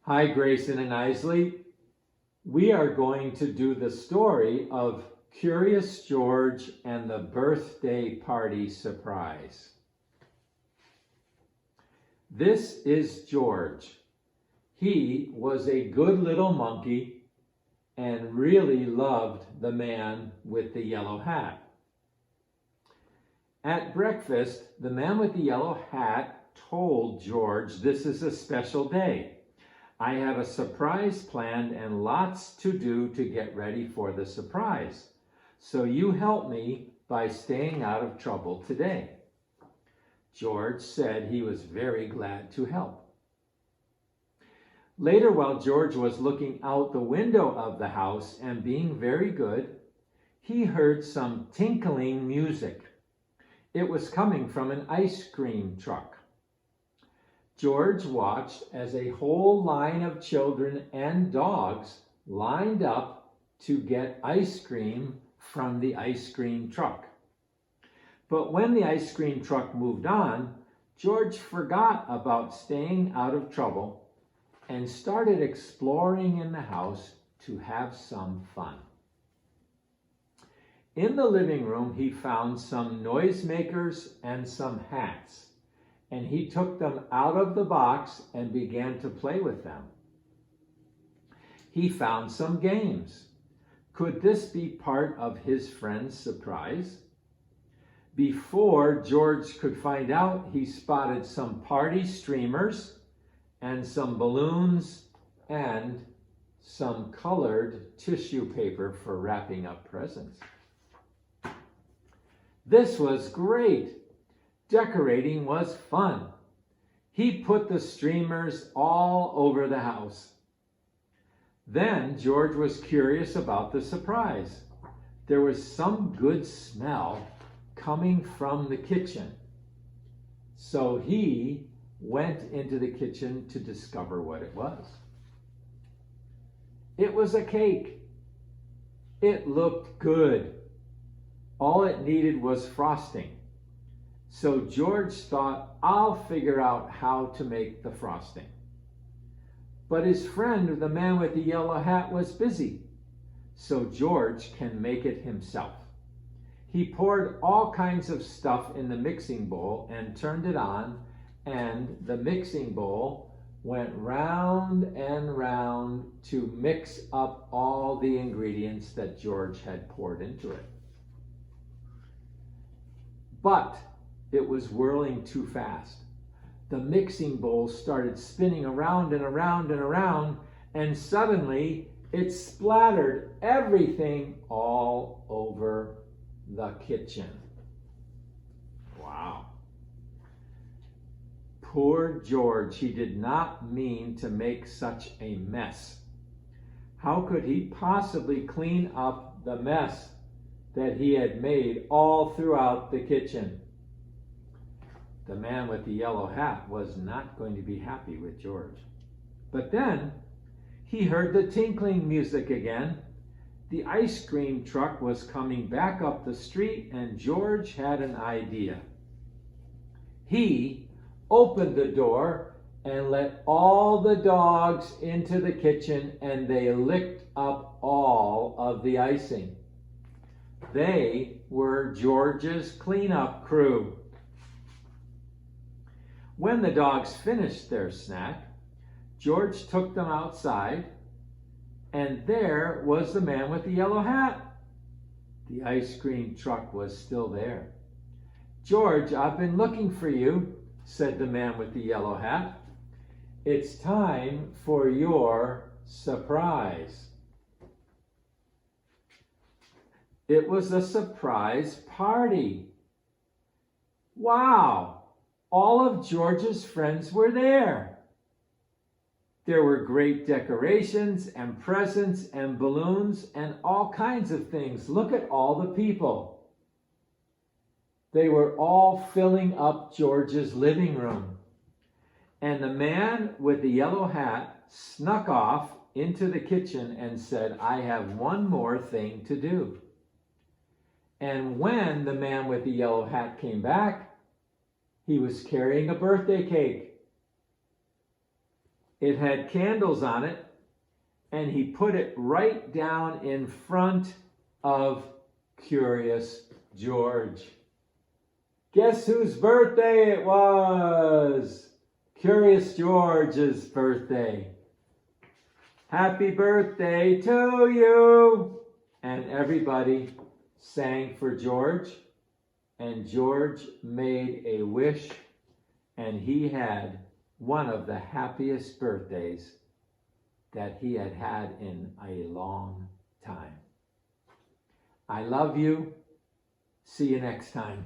Hi, Grayson and Isley. We are going to do the story of Curious George and the Birthday Party Surprise. This is George. He was a good little monkey and really loved the man with the yellow hat. At breakfast, the man with the yellow hat told George, "This is a special day. I have a surprise planned and lots to do to get ready for the surprise. So you help me by staying out of trouble today." George said he was very glad to help. Later, while George was looking out the window of the house and being very good, he heard some tinkling music. It was coming from an ice cream truck. George watched as a whole line of children and dogs lined up to get ice cream from the ice cream truck. But when the ice cream truck moved on, George forgot about staying out of trouble and started exploring in the house to have some fun. In the living room, he found some noisemakers and some hats, and he took them out of the box and began to play with them. He found some games. Could this be part of his friend's surprise? Before George could find out, he spotted some party streamers and some balloons and some colored tissue paper for wrapping up presents. This was great. Decorating was fun. He put the streamers all over the house. Then George was curious about the surprise. There was some good smell coming from the kitchen. So he went into the kitchen to discover what it was. It was a cake. It looked good. All it needed was frosting. So George thought, "I'll figure out how to make the frosting." But his friend, the man with the yellow hat, was busy. So George can make it himself. He poured all kinds of stuff in the mixing bowl and turned it on, and the mixing bowl went round and round to mix up all the ingredients that George had poured into it. But it was whirling too fast. The mixing bowl started spinning around and around and around, and suddenly it splattered everything all over the kitchen. Wow. Poor George, he did not mean to make such a mess. How could he possibly clean up the mess that he had made all throughout the kitchen? The man with the yellow hat was not going to be happy with George. But then he heard the tinkling music again. The ice cream truck was coming back up the street, and George had an idea. He opened the door and let all the dogs into the kitchen, and they licked up all of the icing. They were George's cleanup crew. When the dogs finished their snack, George took them outside, and there was the man with the yellow hat. The ice cream truck was still there. "George, I've been looking for you," said the man with the yellow hat. "It's time for your surprise." It was a surprise party. Wow! All of George's friends were there. There were great decorations and presents and balloons and all kinds of things. Look at all the people. They were all filling up George's living room. And the man with the yellow hat snuck off into the kitchen and said, "I have one more thing to do." And when the man with the yellow hat came back, he was carrying a birthday cake. It had candles on it, and he put it right down in front of Curious George. Guess whose birthday it was? Curious George's birthday. Happy birthday to you! And everybody sang for George, and George made a wish, and he had one of the happiest birthdays that he had had in a long time. I love you. See you next time.